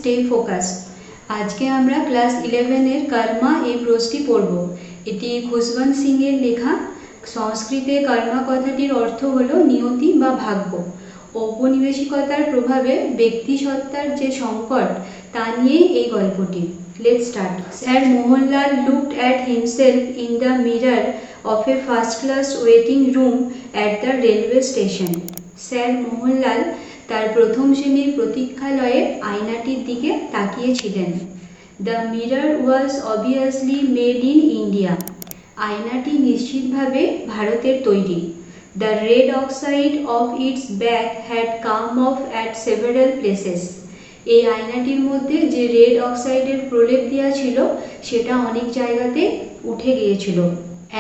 Stay focus. আজকে আমরা class 11-এর কর্মা এই প্রশ্নটি পড়ব। এটি খুশবন্ত সিং এর লেখা। সংস্কৃতে কর্মা কথাটির অর্থ হলো নিয়তি বা ভাগ্য। ঔপনিবেশিকতার প্রভাবে ব্যক্তিসত্তার যে সংকট তা নিয়েই এই গল্পটি। Let's start. Sir Mohanlal looked at himself in the mirror of a first-class waiting room at the railway station. Sir Mohanlal তার প্রথম শ্রেণীর প্রতীক্ষালয়ের আয়নাটির দিকে তাকিয়েছিলেন। The mirror was obviously made in India. আয়নাটি নিশ্চিতভাবে ভারতের তৈরি। The red oxide of its back had come off at several places. এই আয়নাটির মধ্যে যে রেড অক্সাইডের প্রলেপ দেওয়া ছিল সেটা অনেক জায়গাতে উঠে গিয়েছিল।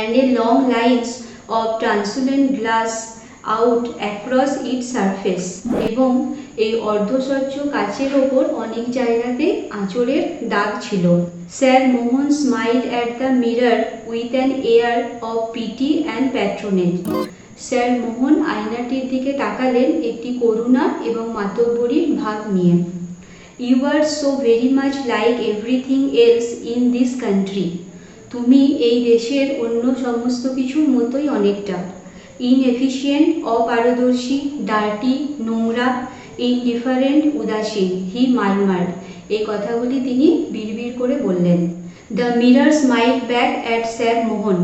And a long lines of translucent glass out across its surface. এবং এই অর্ধস্বচ্ছ কাচের ওপর অনেক জায়গাতে আঁচড়ের দাগ ছিল। Sir Mohan smiled at the mirror with an air of pity and patronage. Sir Mohan আয়নাটির দিকে তাকালেন একটি করুণা এবং মাতব্বরির ভাব নিয়ে। You are so very much like everything else in this country. তুমি এই দেশের অন্য সমস্ত কিছুর মতোই অনেকটা। ইনএফিশিয়েন্ট, অপারদর্শী, ডার্টি, নোংরা, ইনডিফারেন্ট, উদাসীন, হি মারমার্ড। এই কথাগুলি তিনি বিড়বিড় করে বললেন। The mirror smiled back at sir Mohan.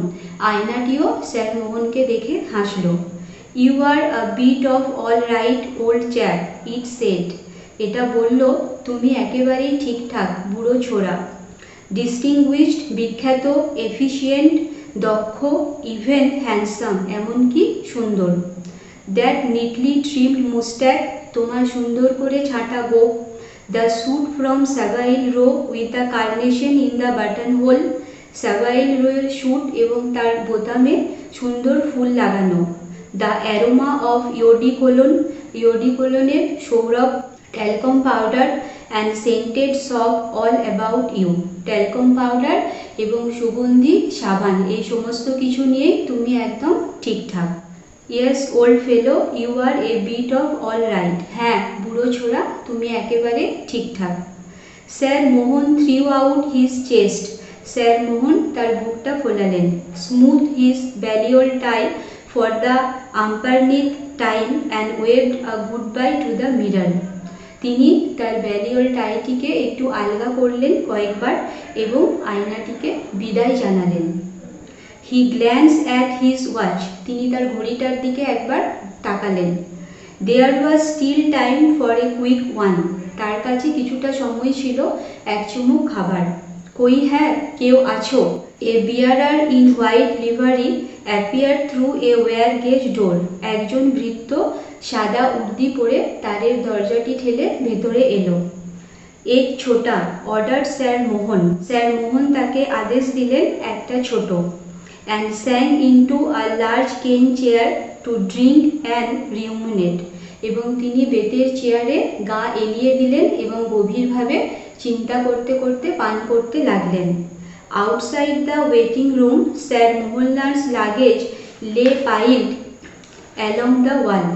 আয়নাটিও স্যার মোহনকে দেখে হাসল। You are a bit of all right old chap, it said. এটা বলল, তুমি একেবারেই ঠিকঠাক বুড়ো ছোড়া। ডিস্টিংগুইশড, বিখ্যাত, এফিশিয়েন্ট, দক্ষ, ইভেন হ্যান্ডসাম, এমনকি সুন্দর। দ্যাট নিটলি ট্রিমড মুস্ট্যাক, তোমার সুন্দর করে ছাঁটা গোঁফ। The suit from Savile row with the carnation in the button hole. Savile রোয়ের স্যুট এবং তার বোতামে সুন্দর ফুল লাগানো। দ্য অ্যারোমা অফ ইয়োডিকোলন, ইয়োডিকোলনের সৌরভ। Talcum powder and scented soap all about you. Talcum powder এবং সুগন্ধি সাবান, এই সমস্ত কিছু নিয়েই তুমি একদম ঠিকঠাক। Yes old fellow, you are a bit of all right. হ্যাঁ বুড়ো ছোড়া, তুমি একেবারে ঠিকঠাক। Sir Mohan threw out his chest. Sir Mohan তার বুকটা ফোলালেন। Smooth his Balliol tie for the umpteenth time and waved a goodbye to the mirror. তিনি তার ব্যালিওল টাইটিকে একটু আলগা করলেন কয়েকবার এবং আয়নাটিকে বিদায় জানালেন। He glanced at his watch. তিনি তার ঘড়িটার দিকে একবার তাকালেন। There was still time for a quick one. তার কাছে কিছুটা সময় ছিল এক চুমুক খাবার। কই হ্যাঁ, কেউ আছো? A bearer in white livery appeared through a wire gauze door. একজন ভৃত্য সাদা উর্দি পরে তারের দরজাটি ঠেলে ভেতরে এলো। এক ছোটা, অর্ডার স্যার মোহন। স্যার মোহন তাকে আদেশ দিলেন একটা ছোট। অ্যান্ড স্যাং ইনটু আ লার্জ কেন চেয়ার টু ড্রিঙ্ক অ্যান্ড রিউমিনেট। এবং তিনি বেতের চেয়ারে গা এলিয়ে দিলেন এবং গভীরভাবে চিন্তা করতে করতে পান করতে লাগলেন। Outside the waiting room sir Mohanlal's luggage lay piled along the ওয়াল।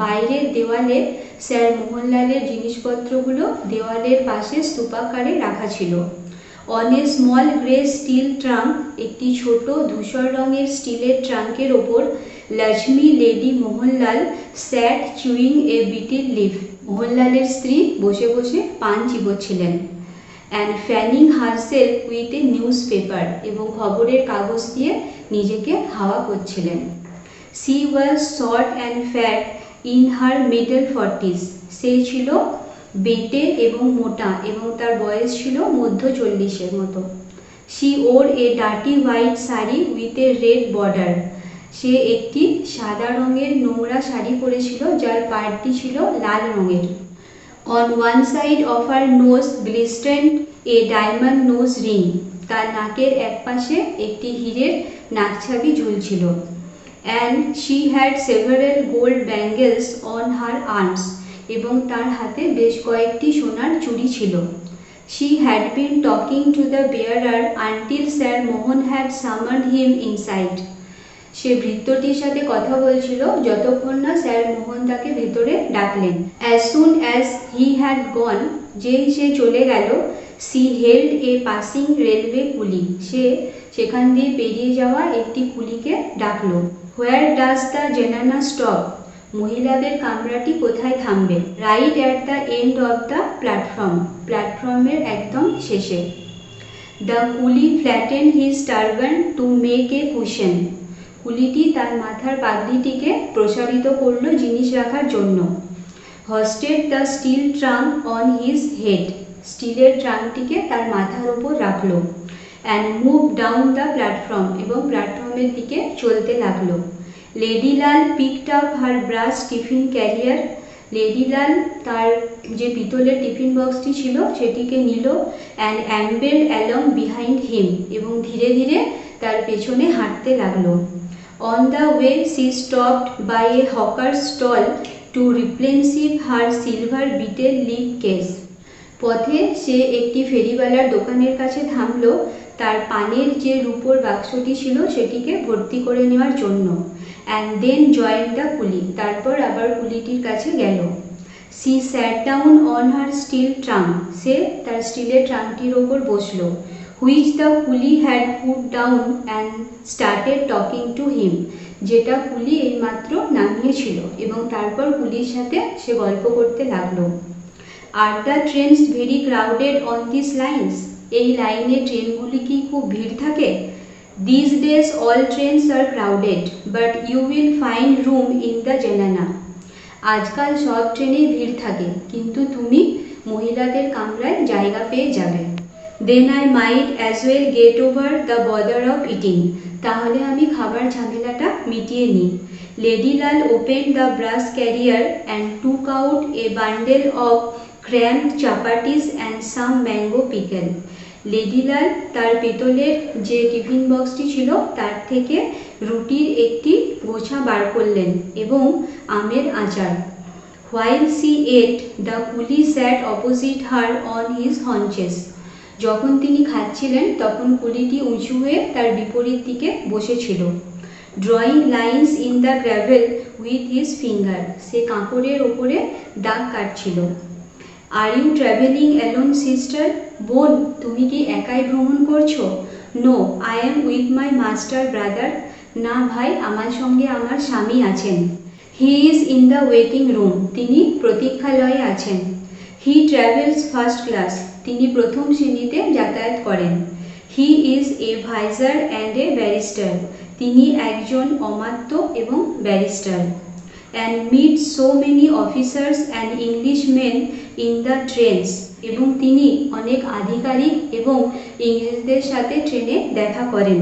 বাইরের দেওয়ালে স্যার মোহনলালের জিনিসপত্রগুলো দেওয়ালের পাশে স্তূপাকারে রাখা ছিল। On a small grey steel trunk, একটি ছোট ধূসর রঙের স্টিলের ট্রাঙ্কের ওপর Lakshmi lady Mohanlal sat chewing a betel leaf. মোহনলালের স্ত্রী বসে বসে পান চিবোচ্ছিলেন। And fanning herself with a newspaper, এবং খবরের কাগজ দিয়ে নিজেকে হাওয়া করছিলেন। She was short and fat in her middle 40s। সে ছিল বেটে এবং মোটা এবং তার বয়স ছিল মধ্য 40-এর মতো। She wore a dirty white sari with a red border. সে একটি সাদা রঙের নোংরা শাড়ি পরেছিল যার পাড়টি ছিল লাল রঙের। On one side of her nose glistened a diamond nose ring. তার নাকের এক পাশে একটি হীরের নাকছাবি ঝুলছিল। And she had several gold bangles on her arms. এবং তার হাতে বেশ কয়েকটি সোনার চুড়ি ছিল। She had been talking to the bearer until sir Mohan had summoned him inside. সে ভৃত্যটির সাথে কথা বলছিল যতক্ষণ না স্যার মোহন তাকে ভেতরে ডাকলেন। As soon as he had gone যেই সে চলে গেল, she hailed a passing railway coolie, সে সেখান দিয়ে পেরিয়ে যাওয়া একটি কুলিকে ডাকলো। Where does the zenana stop, মহিলাদের কামরাটি কোথায় থামবে? Right at the end of the platform, প্ল্যাটফর্মের একদম শেষে। The coolie flattened his turban to make a cushion, কুলিটি তার মাথার পাগড়িটিকে প্রসারিত করলো জিনিস রাখার জন্য। Hoisted the steel trunk on his head, স্টিলের ট্রাঙ্কটিকে তার মাথার উপর রাখলো। And move down the platform, এবং প্ল্যাটফর্মের দিকে চলতে লাগলো। Ladilal picked up her brass tiffin carrier, Ladilal তার যে পিতলের টিফিন বক্সটি ছিল সেটিকে নিল। And amble along behind him, এবং ধীরে ধীরে তার পেছনে হাঁটতে লাগলো। On the way she stopped by a hawker stall to replenish her silver betel leaf case, পথে সে একটি ফেরিওয়ালার দোকানের কাছে থামলো তার পানের যে রূপোর বাক্সটি ছিল সেটিকে ভর্তি করে নেওয়ার জন্য। অ্যান্ড দেন জয়েন দ্য কুলি, তারপর আবার কুলিটির কাছে গেল। She sat down on her steel trunk, সে তার স্টিলের ট্রাঙ্কটির ওপর বসলো। Which the coolie had put down and started talking to him, যেটা কুলি এইমাত্র নামিয়েছিল, এবং তারপর কুলির সাথে সে গল্প করতে লাগলো। Are the trains very crowded on this lines, এই লাইনে ট্রেনগুলি কি খুব ভিড় থাকে? These days all trains are crowded but you will find room in the zenana, আজকাল সব ট্রেনেই ভিড় থাকে, কিন্তু তুমি মহিলাদের কামরায় জায়গা পেয়ে যাবে। Then I might as well get over the bother of eating, তাহলে আমি খাবার ঝামেলাটা মিটিয়ে নিই। Ladilal open the brass carrier and took out a bundle of cramped chapatis and some mango pickle, Ladilal তার পেতলের যে টিফিন বক্সটি ছিল তার থেকে রুটির একটি গোছা বার করলেন এবং আমের আচার। হোয়াইল সি এট দ্য কুলি স্যাট অপোজিট হার অন হিজ হঞ্চেস, যখন তিনি খাচ্ছিলেন তখন কুলিটি উঁচু হয়ে তার বিপরীত দিকে বসেছিল। Drawing lines in the gravel with his finger, সে কাঁকড়ের ওপরে দাগ কাটছিল। Are you travelling alone sister, বোন তুমি কি একাই ভ্রমণ করছো? No I am with my master brother, না ভাই আমার সঙ্গে আমার স্বামী আছেন। He is in the waiting room, তিনি প্রতীক্ষালয়ে আছেন। হি ট্রাভেলস ফার্স্ট ক্লাস, তিনি প্রথম শ্রেণীতে যাতায়াত করেন। He is a vizier and a barrister, তিনি একজন অমাত্য এবং ব্যারিস্টার। And meet so many officers and Englishmen in the trains, এবং তিনি অনেক আধিকারিক এবং ইংরেজদের সাথে ট্রেনে দেখা করেন।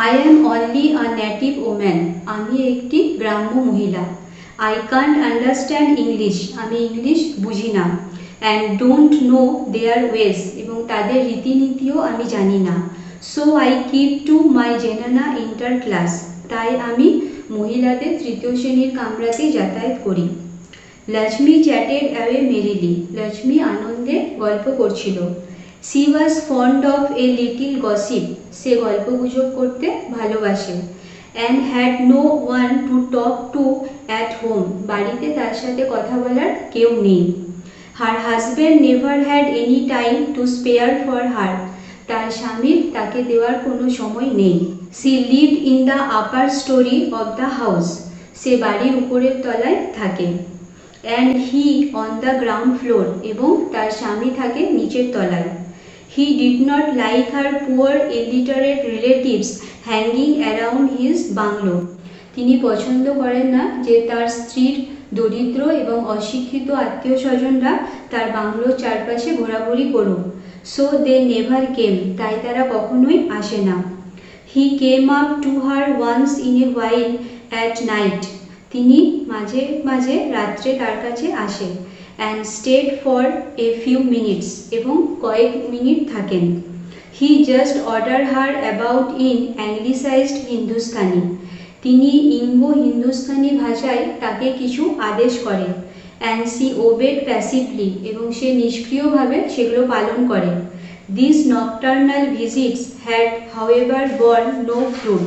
I am only a native woman, আমি একটি গ্রাম্য মহিলা। আই কান্ট আন্ডারস্ট্যান্ড ইংলিশ, আমি ইংলিশ বুঝি না। And don't know their ways, এবং তাদের রীতিনীতিও আমি জানি না। So I keep to my zenana inter class, তাই আমি মহিলাদের তৃতীয় শ্রেণীর কামরাতেই যাতায়াত করি। Lakshmi chatted away merrily, Lakshmi আনন্দে গল্প করছিল। She was fond of a little gossip, সে গল্পগুজব করতে ভালোবাসে। And had no one to talk to at home, বাড়িতে তার সাথে কথা বলার কেউ নেই। Her husband never had any time to spare for her, তার স্বামীর তাকে দেওয়ার কোনো সময় নেই। She lived in the upper storey of the house, সে বাড়ির উপরের তলায় থাকে। And he on the ground floor, এবং তার স্বামী থাকে নিচের তলায়। He did not like her poor illiterate relatives hanging around his bungalow, তিনি পছন্দ করেন না যে তার স্ত্রীর দরিদ্র এবং অশিক্ষিত আত্মীয় স্বজনরা তার বাংলোর চারপাশে ঘোরাঘুরি করুক। সো দে নেভার কেম, তাই তারা কখনোই আসে না। He came up to her once in a while at night, তিনি মাঝে মাঝে রাত্রে তার কাছে আসে। And stayed for a few minutes, এবং কয়েক মিনিট থাকেন। He just order her about in anglicised Hindustani, তিনি ইঙ্গো হিন্দুস্তানি ভাষায় তাকে কিছু আদেশ করেন। অ্যান্ড সি ওবেড প্যাসিভলি, এবং সে নিষ্ক্রিয়ভাবে সেগুলো পালন করে। This nocturnal visits had however born no fruit,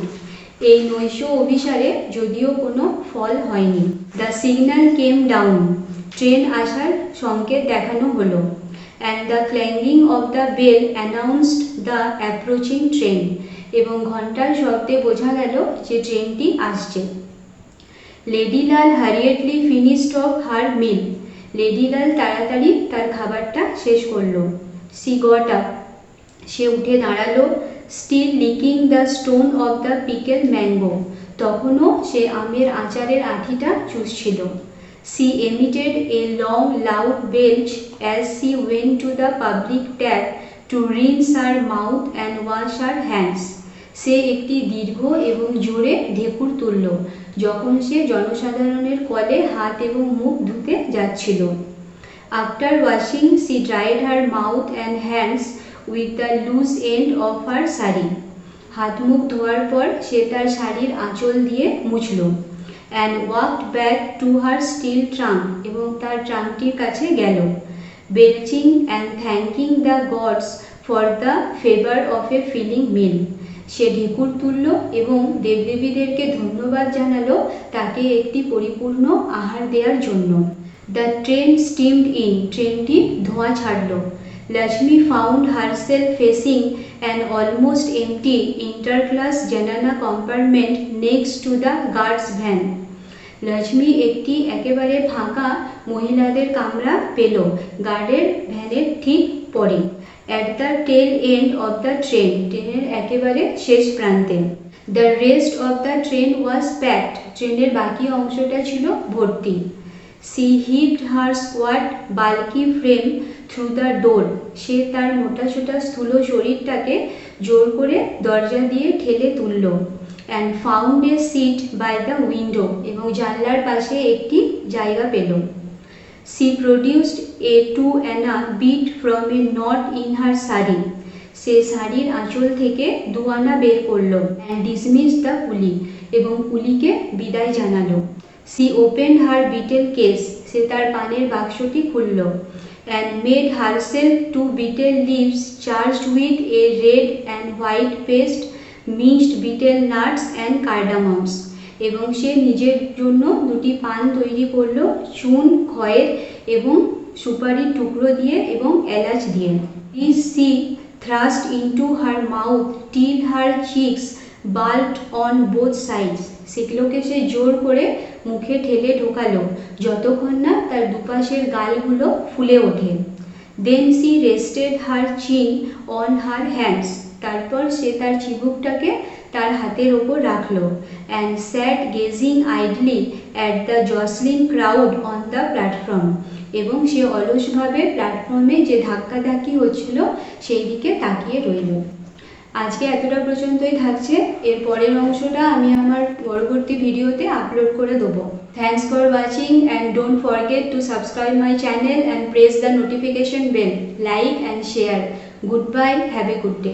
এই নৈশ অভিসারে যদিও কোনো ফল হয়নি। The signal came down, train আসার সংকেত দেখানো হলো। and the clanging of the bell announced the approaching train. এবং ঘন্টার শব্দে বোঝা গেল যে ট্রেনটি আসছে। লেডিলাল hurriedly finished off her meal. লেডিলাল তাড়াতাড়ি তার খাবারটা শেষ করলো। She got up. সে উঠে দাঁড়ালো। Still licking the stone of the pickled mango. তখনও সে আমের আচারের আঠিটা চুষছিল। She emitted a long loud belch as she went to the public tap to rinse her mouth and wash her hands. সে একটি দীর্ঘ এবং জোরে ঢেকুর তুলল যখন সে জনসাধারণের কলে হাত এবং মুখ ধুতে যাচ্ছিল। After washing, she dried her mouth and hands with the loose end of her sari. হাত মুখ ধোয়ার পর সে তার শাড়ির আঁচল দিয়ে মুছল। And walked back to her steel trunk. এবং তার ট্রাঙ্কটির কাছে গেল। Belching and thanking the gods for the favor of a filling meal. সে ঢেকুর তুলল এবং দেবদেবীদেরকে ধন্যবাদ জানালো তাকে একটি পরিপূর্ণ আহার দেওয়ার জন্য। The train steamed in. ট্রেনটি ধোঁয়া ছাড়ল। Lakshmi found herself facing an almost empty interclass janana compartment next to the guard's van. Lakshmi একটি একেবারে ফাঁকা মহিলাদের কামরা পেল গার্ডের ভ্যানের ঠিক পরে। At the tail end of the train. ট্রেনের একেবারে শেষ প্রান্তে। The rest of the train was packed. ট্রেনের বাকি অংশটা ছিল ভর্তি। She heaved her squat bulky frame through the door. সে তার মোটাসোটা স্থূল শরীরটাকে জোর করে দরজা দিয়ে ঠেলে তুলল। And found a seat by the window. এবং জানলার পাশে একটি জায়গা পেল। She produced a 2 আনা bead from a knot in her sari. সে শাড়ির আঁচল থেকে 2 আনা বের করলো। And dismissed the কুলি. এবং কুলিকে বিদায় জানালো। She opened her betel case. সে তার পানের বাক্সটি খুলল। And made herself 2 betel leaves charged with a red and white paste, minced betel nuts and cardamoms. এবং সে নিজের জন্য 2টি পান তৈরি করলো চুন খয়ের এবং সুপারির টুকরো দিয়ে এবং এলাচ দিয়ে। This she thrust into her mouth till her cheeks bulged on both sides. সেগুলোকে সে জোর করে মুখে ঠেলে ঢোকালো যতক্ষণ না তার দুপাশের গালগুলো ফুলে ওঠে। Then she rested her chin on her hands. তারপর সে তার চিবুকটাকে তার হাতের ওপর রাখলো। And sat gazing idly at the jostling crowd on the platform. এবং সে অলসভাবে প্ল্যাটফর্মে যে ধাক্কাধাক্কি হচ্ছিল সেই দিকে তাকিয়ে রইল। আজকে এতটা পর্যন্তই থাকছে। এর পরের অংশটা আমি আমার পরবর্তী ভিডিওতে আপলোড করে দেবো। Thanks for watching and don't forget to subscribe my channel and press the notification bell, like and share. Goodbye, have a good day.